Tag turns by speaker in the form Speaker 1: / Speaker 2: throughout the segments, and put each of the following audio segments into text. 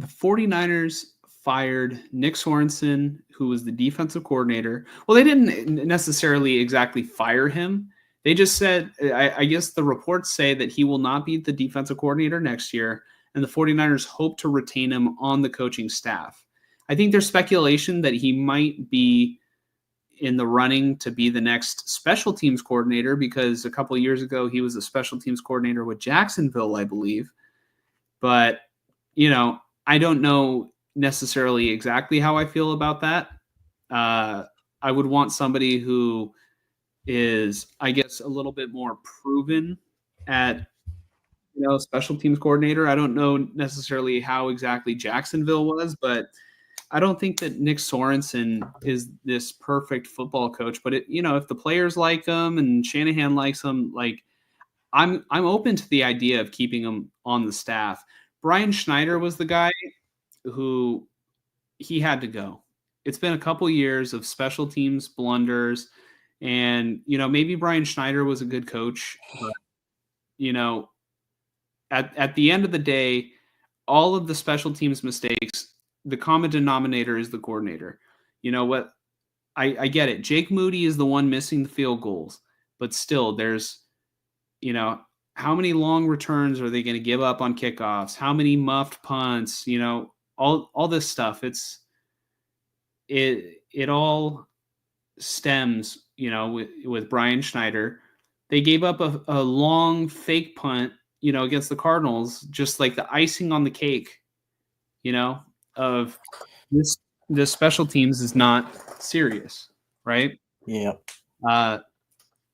Speaker 1: the 49ers fired Nick Sorensen, who was the defensive coordinator. Well, they didn't necessarily exactly fire him. They just said, I guess the reports say that he will not be the defensive coordinator next year, and the 49ers hope to retain him on the coaching staff. I think there's speculation that he might be in the running to be the next special teams coordinator, because a couple of years ago he was a special teams coordinator with Jacksonville, I believe. But, I don't know necessarily exactly how I feel about that. I would want somebody who is, I guess, a little bit more proven at, special teams coordinator. I don't know necessarily how exactly Jacksonville was, but I don't think that Nick Sorensen is this perfect football coach. But if the players like him and Shanahan likes him, like I'm open to the idea of keeping him on the staff. Brian Schneider was the guy who he had to go. It's been a couple years of special teams blunders, and maybe Brian Schneider was a good coach, but at the end of the day, all of the special teams mistakes, the common denominator is the coordinator. You know what? I get it. Jake Moody is the one missing the field goals, but still, there's, how many long returns are they going to give up on kickoffs? How many muffed punts? All this stuff. It all stems, with Brian Schneider. They gave up a long fake punt, against the Cardinals, just like the icing on the cake, of this special teams is not serious, right?
Speaker 2: Yeah.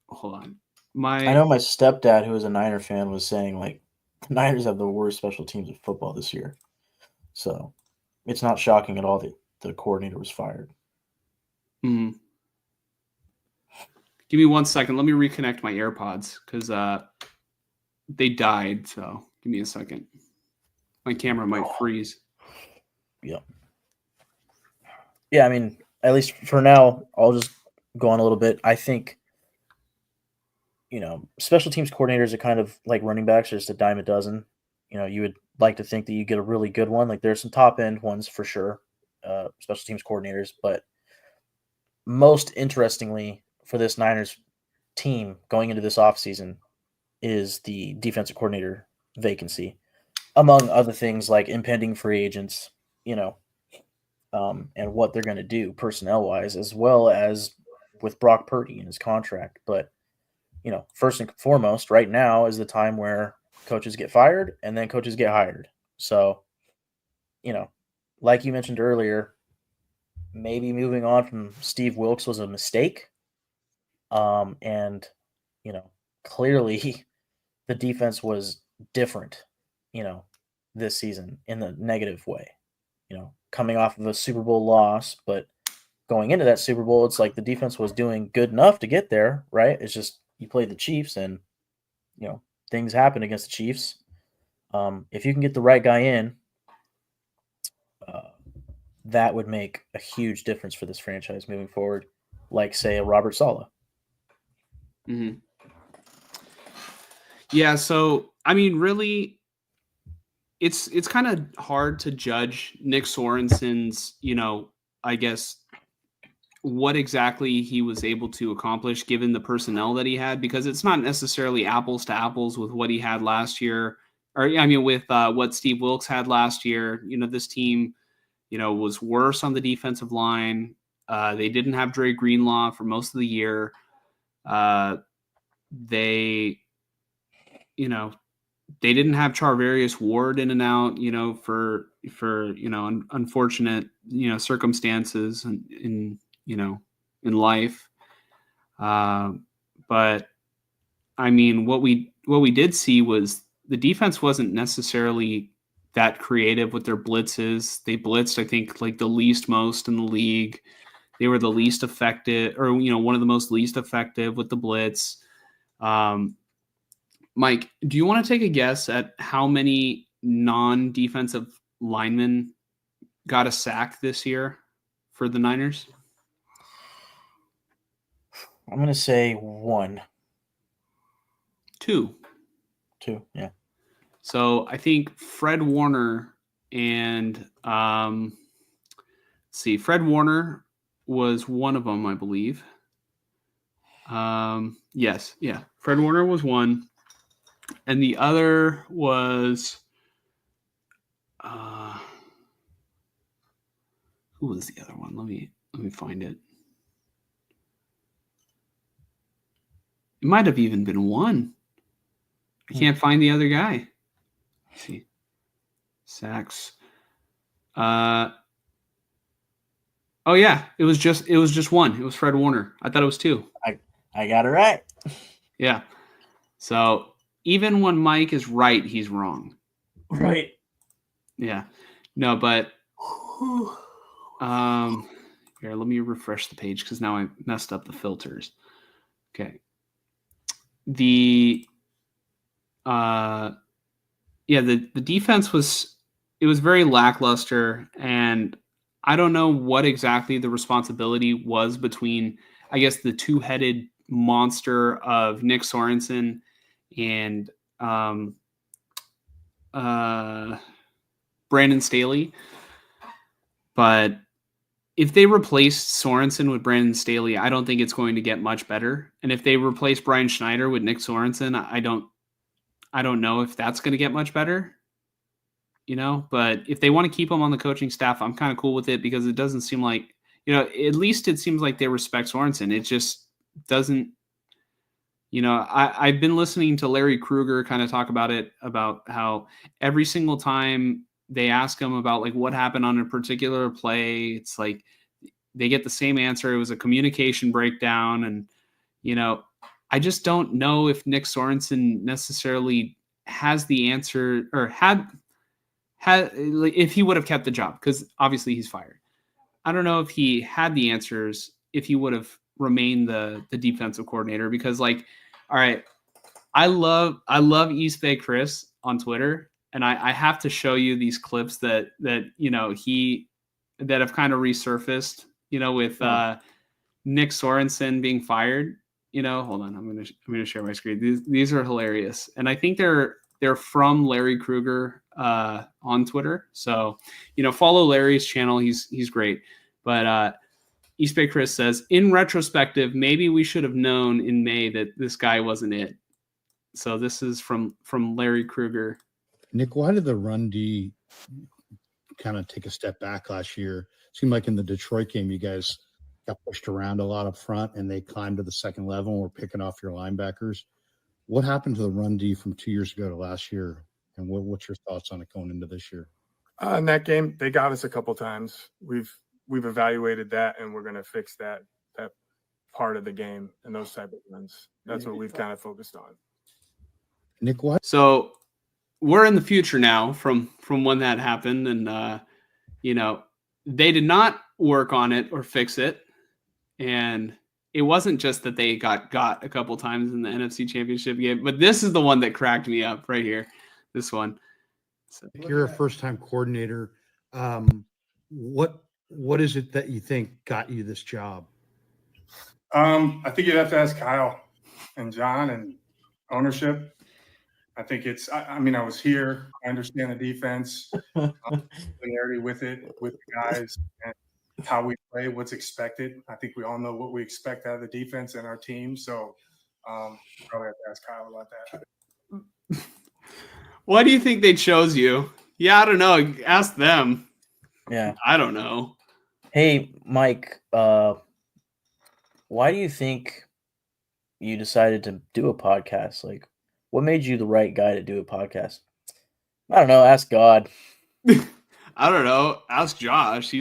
Speaker 1: Hold on.
Speaker 2: I know my stepdad, who is a Niner fan, was saying like the Niners have the worst special teams of football this year. So it's not shocking at all that the coordinator was fired.
Speaker 1: Mm. Give me 1 second. Let me reconnect my AirPods because they died. So give me a second. My camera might freeze.
Speaker 2: Yeah. Yeah, I mean, at least for now, I'll just go on a little bit. I think, special teams coordinators are kind of like running backs, just a dime a dozen. You would like to think that you get a really good one. Like there's some top end ones for sure, special teams coordinators. But most interestingly for this Niners team going into this offseason is the defensive coordinator vacancy, among other things like impending free agents, and what they're going to do personnel wise, as well as with Brock Purdy and his contract. But, first and foremost, right now is the time where coaches get fired and then coaches get hired. So, like you mentioned earlier, maybe moving on from Steve Wilks was a mistake. And, clearly the defense was different, this season in the negative way, coming off of a Super Bowl loss, but going into that Super Bowl, it's like the defense was doing good enough to get there, right? It's just you played the Chiefs and, things happen against the Chiefs. If you can get the right guy in, that would make a huge difference for this franchise moving forward, like, say, a Robert Saleh.
Speaker 1: Mm-hmm. Yeah, so, I mean, really, it's kind of hard to judge Nick Sorensen's, I guess, what exactly he was able to accomplish given the personnel that he had, because it's not necessarily apples to apples with what he had last year, or with what Steve Wilks had last year. This team, was worse on the defensive line. They didn't have Dre Greenlaw for most of the year. They didn't have Charvarius Ward in and out, for unfortunate, circumstances in life. But I mean, what we did see was the defense wasn't necessarily that creative with their blitzes. They blitzed, I think, like the least most in the league. They were the least effective, or one of the most least effective with the blitz. Mike, do you want to take a guess at how many non-defensive linemen got a sack this year for the Niners?
Speaker 2: I'm going to say 1.
Speaker 1: 2.
Speaker 2: 2, yeah.
Speaker 1: So I think Fred Warner and let's see, Fred Warner was one of them, I believe. Yes, yeah, Fred Warner was one, and the other was who was the other one? Let me find it. It might have even been one. I can't find the other guy. Let's see, sacks. Oh yeah, it was just one. It was Fred Warner. I thought it was two.
Speaker 2: I got it right.
Speaker 1: Yeah. So even when Mike is right, he's wrong.
Speaker 2: Right.
Speaker 1: Yeah. No, but here, let me refresh the page because now I messed up the filters. Okay. The defense was very lackluster, and I don't know what exactly the responsibility was between, I guess, the two-headed monster of Nick Sorenson and Brandon Staley. But if they replaced Sorenson with Brandon Staley, I don't think it's going to get much better. And if they replace Brian Schneider with Nick Sorenson, I don't know if that's going to get much better. But if they want to keep him on the coaching staff, I'm kind of cool with it because it doesn't seem like, at least it seems like they respect Sorenson. It just doesn't, I've been listening to Larry Krueger kind of talk about it, about how every single time they ask him about like what happened on a particular play, it's like they get the same answer. It was a communication breakdown. And, I just don't know if Nick Sorenson necessarily has the answer or had if he would have kept the job, because obviously he's fired. I don't know if he had the answers if he would have remained the defensive coordinator, because like, all right, I love East Bay Chris on Twitter, and I have to show you these clips that have kind of resurfaced, with Nick Sorenson being fired. Hold on, I'm gonna share my screen. These are hilarious, and I think they're from Larry Krueger on Twitter. So, follow Larry's channel. He's great. But East Bay Chris says, in retrospective, maybe we should have known in May that this guy wasn't it. So this is from Larry Krueger.
Speaker 3: Nick, why did the run D kind of take a step back last year? It seemed like in the Detroit game, you guys got pushed around a lot up front and they climbed to the second level and were picking off your linebackers. What happened to the run D from 2 years ago to last year? And what's your thoughts on it going into this year?
Speaker 4: In that game, they got us a couple times. We've evaluated that, and we're going to fix that part of the game and those type of runs. That's what we've kind of focused on.
Speaker 3: Nick, what?
Speaker 1: So we're in the future now from when that happened, and they did not work on it or fix it, and it wasn't just that they got a couple times in the NFC Championship game, but this is the one that cracked me up right here. This one. So,
Speaker 3: you're a first-time coordinator. What is it that you think got you this job?
Speaker 4: I think you'd have to ask Kyle and John and ownership. I think it's. I mean, I was here. I understand the defense, familiarity with it, with the guys, and how we play, what's expected. I think we all know what we expect out of the defense and our team. So, probably have to ask Kyle about that.
Speaker 1: Why do you think they chose you? Yeah, I don't know. Ask them.
Speaker 2: Yeah.
Speaker 1: I don't know.
Speaker 2: Hey, Mike, why do you think you decided to do a podcast? Like, what made you the right guy to do a podcast? I don't know. Ask God.
Speaker 1: I don't know. Ask Josh.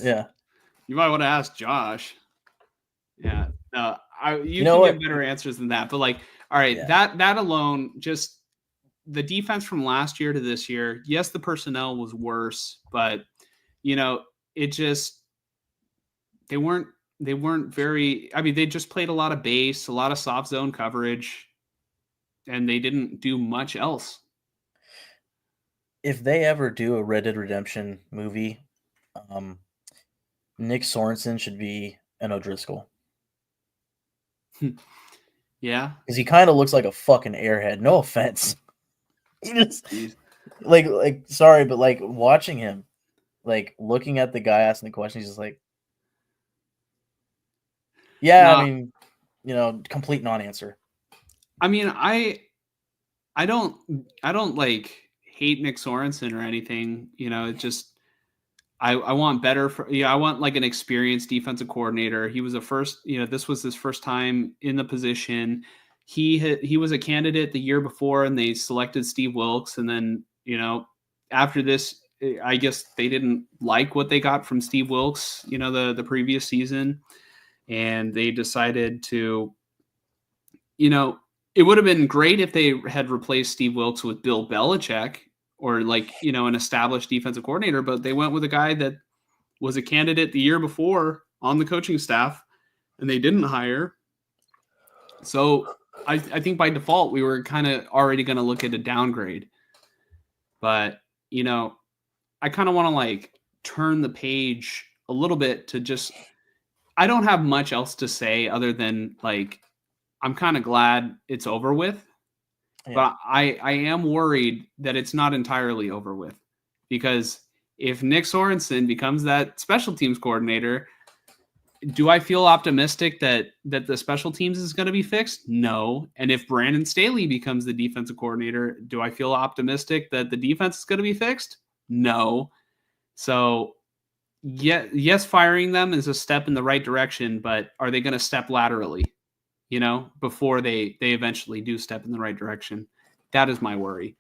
Speaker 2: Yeah.
Speaker 1: You might want to ask Josh. Yeah. No, you
Speaker 2: know
Speaker 1: can
Speaker 2: what?
Speaker 1: give better answers than that. But like, all right,
Speaker 2: Yeah.
Speaker 1: that alone, just the defense from last year to this year. Yes, the personnel was worse, but it just they weren't very. I mean, they just played a lot of base, a lot of soft zone coverage, and they didn't do much else.
Speaker 2: If they ever do a Red Dead Redemption movie, Nick Sorensen should be an O'Driscoll.
Speaker 1: Yeah,
Speaker 2: because he kind of looks like a fucking airhead. No offense. He just, like sorry, but like watching him, like looking at the guy asking the question, he's just like, yeah,
Speaker 1: No,
Speaker 2: I mean, complete non-answer.
Speaker 1: I mean, I don't like hate Nick Sorensen or anything. It just I want better for I want like an experienced defensive coordinator. He was this was his first time in the position. He was a candidate the year before, and they selected Steve Wilkes, and then after this, I guess they didn't like what they got from Steve Wilkes, the previous season, and they decided to, it would have been great if they had replaced Steve Wilkes with Bill Belichick or like, an established defensive coordinator, but they went with a guy that was a candidate the year before on the coaching staff, and they didn't hire. So I think by default, we were kind of already going to look at a downgrade. But, I kind of want to like turn the page a little bit to just, I don't have much else to say other than like, I'm kind of glad it's over with.
Speaker 2: Yeah.
Speaker 1: But I am worried that it's not entirely over with, because if Nick Sorensen becomes that special teams coordinator, do I feel optimistic that the special teams is going to be fixed? No. And if Brandon Staley becomes the defensive coordinator, do I feel optimistic that the defense is going to be fixed? No. So yes, firing them is a step in the right direction, but are they going to step laterally? Before they eventually do step in the right direction? That is my worry.